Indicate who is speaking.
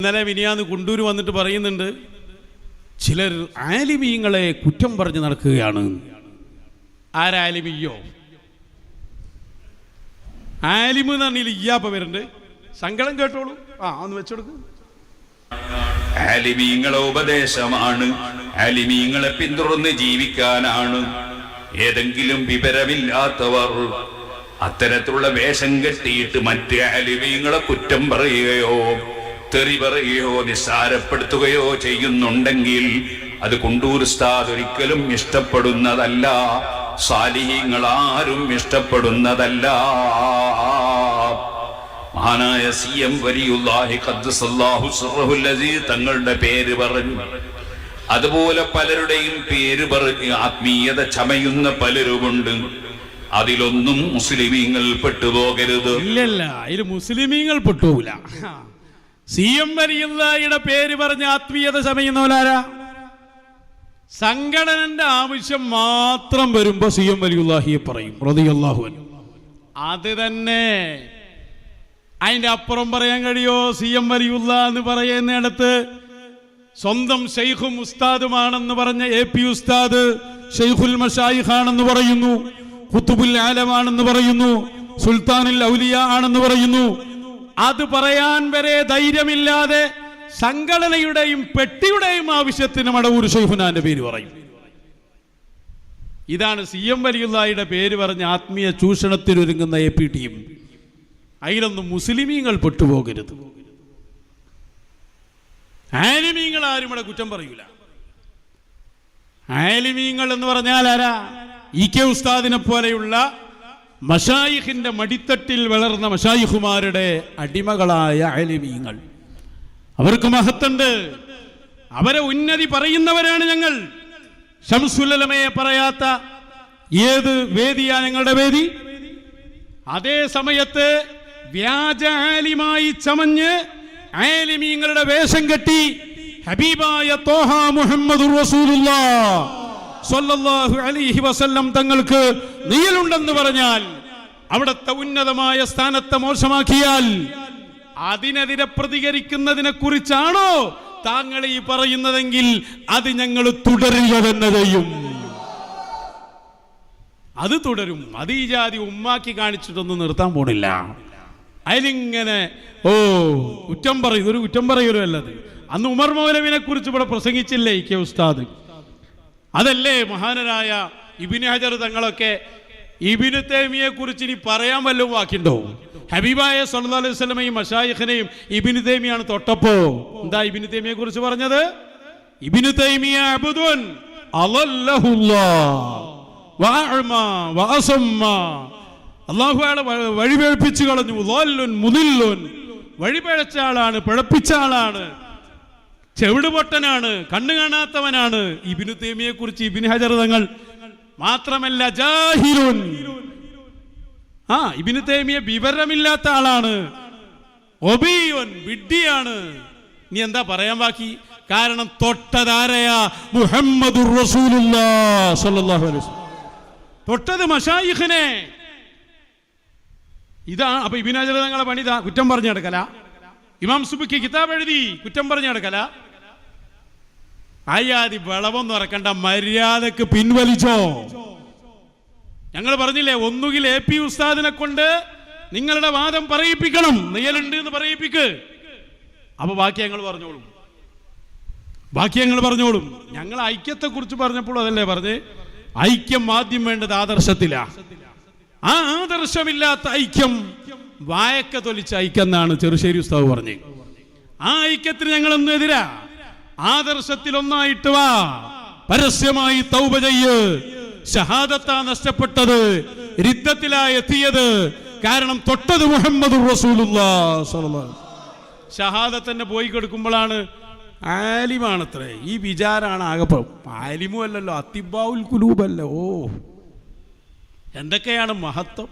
Speaker 1: ഇന്നലെ മിനിയാന്ന് കുണ്ടൂർ വന്നിട്ട് പറയുന്നുണ്ട്, ചിലർ ആലിമീങ്ങളെ കുറ്റം പറഞ്ഞ് നടക്കുകയാണ്. ആരാലിമിയോ? ആലിമ് എന്ന് പറഞ്ഞാൽ ഇയ്യാപ്പ വരുന്നുണ്ട്. സങ്കടം കേട്ടോളൂ. ഒന്ന് വെച്ചെടുക്കും.
Speaker 2: ആലിമീങ്ങളെ ഉപദേശമാണ്, ആലിമീങ്ങളെ പിന്തുടർന്ന് ജീവിക്കാനാണ്. ഏതെങ്കിലും വിവരമില്ലാത്തവർ അത്തരത്തിലുള്ള വേഷം കെട്ടിയിട്ട് മറ്റ് ആലിമീങ്ങളെ കുറ്റം പറയുകയോ തെറി പറയുകയോ നിസ്സാരപ്പെടുത്തുകയോ ചെയ്യുന്നുണ്ടെങ്കിൽ അത് കുണ്ടൂർ ഉസ്താദ് ഒരിക്കലും ഇഷ്ടപ്പെടുന്നതല്ല, സാലിഹീങ്ങൾ ആരും ഇഷ്ടപ്പെടുന്നതല്ല. മഹാനായ CM വലിയുല്ലാഹി ഖദ്ദസല്ലാഹു സിർറഹുൽ അസീസ് തങ്ങളുടെ പേര് പറഞ്ഞു, അതുപോലെ പലരുടെയും പേര് പറഞ്ഞ് ആത്മീയത ചമയുന്ന പലരുമുണ്ട്. അതിലൊന്നും മുസ്ലിമീങ്ങൾ പെട്ടുപോകരുത്.
Speaker 1: ഇല്ലല്ല, അതിൽ മുസ്ലിമീങ്ങൾ പെട്ടുപോകില്ല. CM വലിയുള്ളാഹിയുടെ പേര് പറഞ്ഞ് ആത്മീയത ചമയുന്നവരാരാ? സംഘടനന്റെ ആവശ്യം മാത്രം വരുമ്പോ CM വലിയുള്ളാഹിയെ പറയും റളിയല്ലാഹു അൻഹു. അത് തന്നെ. അതിന്റെ അപ്പുറം പറയാൻ കഴിയോ? CM വലിയുള്ള എന്ന് പറയുന്നിടത്ത് സ്വന്തം ഷെയ്ഖും ഉസ്താദുമാണെന്ന് പറഞ്ഞ AP ഉസ്താദ് ഷെയ്ഖുൽ മശായിഖ് ആണെന്ന് പറയുന്നു, ഖുതുബുൽ ആലമാണെന്ന് പറയുന്നു, സുൽത്താനുൽ ഔലിയ ആണെന്ന് പറയുന്നു. അത് പറയാൻ വരെ ധൈര്യമില്ലാതെ സംഘടനയുടെയും പെട്ടിയുടെയും ആവശ്യത്തിന് മടവൂർ ശൈഖുനാന്റെ പേര് പറയും. ഇതാണ് CM വലിയുള്ളാഹിയുടെ പേര് പറഞ്ഞ് ആത്മീയ ചൂഷണത്തിനൊരുങ്ങുന്ന AP ടീം. അതിലൊന്നും മുസ്ലിമീങ്ങൾ പെട്ടുപോകരുത്. ആലിമീങ്ങൾ ആരും ഇവിടെ കുറ്റം പറയൂല. ആലിമീങ്ങൾ എന്ന് പറഞ്ഞാൽ ആരാ? EK ഉസ്താദിനെ പോലെയുള്ള മശായിഖിന്റെ മടിത്തട്ടിൽ വളർന്ന മശായിഖുമാരുടെ അടിമകളായ ആലിമീങ്ങൾ. അവർക്ക് മഹത്തുണ്ട്, അവരെ ഉന്നതി പറയുന്നവരാണ് ഞങ്ങൾ. ശംസുലമയെ പറയാത്ത ഏത് വേദിയാ ഞങ്ങളുടെ വേദി? അതേ സമയത്ത് വ്യാജ ആലിമായി ചമഞ്ഞ് ആലിമീങ്ങളുടെ വേഷം കെട്ടി ഹബീബായ ത്വാഹ മുഹമ്മദുർ റസൂലുള്ളാഹ് സ്വല്ലല്ലാഹു അലൈഹി വസല്ലം തങ്ങൾക്ക് നീലുണ്ടെന്ന് പറഞ്ഞാൽ, അവിടുത്തെ ഉന്നതമായ സ്ഥാനത്തെ മോശമാക്കിയാൽ അതിനെതിരെ പ്രതികരിക്കുന്നതിനെ കുറിച്ചാണോ താങ്കൾ ഈ പറയുന്നതെങ്കിൽ അത് ഞങ്ങൾ തുടരുക തന്നെ ചെയ്യും. അത് തുടരും. അത് ഈ ജാതി ഉമ്മാക്കി കാണിച്ചിട്ടൊന്നും നിർത്താൻ പോണില്ല. അതിലിങ്ങനെ കുറ്റം പറയും. ഒരു കുറ്റം പറയൂലോ അല്ലത്. അന്ന് ഉമർ മൗലവിനെ കുറിച്ച് ഇവിടെ പ്രസംഗിച്ചില്ലേ EK ഉസ്താദ്? അതല്ലേ മഹാനരായ ഇബ്നു ഹജർ തങ്ങളൊക്കെ ഇബ്നു തൈമിയെ കുറിച്ച് ഇനി പറയാൻ വല്ലതും ബാക്കിയുണ്ടോ? ഹബീബായ സല്ലല്ലാഹു അലൈഹി വസല്ലമയും മശായിഖിനെയും ഇബ്നു തൈമിയാണ് തൊട്ടപ്പോ എന്താ ഇബ്നു തൈമിയെ കുറിച്ച് പറഞ്ഞത്? ഇബ്നു തൈമിയ അബ്ദുൻ അളല്ലഹുല്ലാഹ് വഅഅമ വഅസമ്മ. അല്ലാഹു അയാളെ വഴിപഴപ്പിച്ചു കളഞ്ഞു. ളല്ലൻ മുദില്ലൻ, വഴിപഴച്ച ആളാണ്, പിഴപ്പിച്ച ആളാണ്, ചെവിടുപൊട്ടനാണ്, കണ്ണു കാണാത്തവനാണ്. ഇബ്നു തൈമിയെ കുറിച്ച് ഇബ്നു ഹജർ തങ്ങൾ മാത്രമല്ല ജാഹിലുൻ, ഇബ്നു തൈമിയ വിവരമില്ലാത്ത ആളാണ്, ഒബിയുൻ, വിഡ്ഢിയാണ്. നീ എന്താ പറയാൻ ബാക്കി? കാരണം തൊട്ടതാരയാ? മുഹമ്മദുർ റസൂലുള്ളാഹി സ്വല്ലല്ലാഹു അലൈഹി വസല്ലം. തൊട്ടത് മശായിഖിനെ. ഇതാ അപ്പൊ ഇബ്നു ഹജർ തങ്ങളെ പണി കുറ്റം പറഞ്ഞു നടക്കല. ഇമാം സുബക്കി കിതാബ് എഴുതി കുറ്റം പറഞ്ഞു നടക്കല. ആയാതി വിളവൊന്നും ഇറക്കണ്ട, മര്യാദക്ക് പിൻവലിച്ചോ. ഞങ്ങൾ പറഞ്ഞില്ലേ, ഒന്നുകിൽ AP ഉസ്താദിനെ കൊണ്ട് നിങ്ങളുടെ വാദം പറയിപ്പിക്കണം, നെയ്യലുണ്ട് എന്ന് പറയിപ്പിക്ക്. അപ്പൊ ബാക്കി ഞങ്ങൾ പറഞ്ഞോളും. ഞങ്ങൾ ഐക്യത്തെ കുറിച്ച് പറഞ്ഞപ്പോൾ അതല്ലേ പറഞ്ഞ്, ഐക്യം ആദ്യം വേണ്ടത് ആദർശത്തിലാ. ആ ആദർശമില്ലാത്ത ഐക്യം വായക്ക തൊലിച്ച ഐക്യം എന്നാണ് ചെറുശ്ശേരി ഉസ്താദ് പറഞ്ഞ്. ആ ഐക്യത്തിന് ഞങ്ങളൊന്നും എതിരാ. ആദർശത്തിൽ ഒന്നായിട്ട് വാ, പരസ്യമായി തൗബ ചെയ്യ്. ഷഹാദത്താ നഷ്ടപ്പെട്ടത്, രിദ്ദത്തിലാ എത്തിയത്. കാരണം തൊട്ടത് മുഹമ്മദുർ റസൂലുള്ളാഹി സ്വല്ലല്ലാഹു അലൈഹി വസല്ലം. ഷഹാദത്തന്നെ പോയി കൊടുക്കുമ്പോഴാണ് ആലിമാണത്രേ. ഈ വിചാരാണ് ആകപ്പം. ആലിമും അല്ലല്ലോ, അത്തിബാഉൽ ഖുലൂബ് അല്ല. എന്തൊക്കെയാണ് മഹത്വം!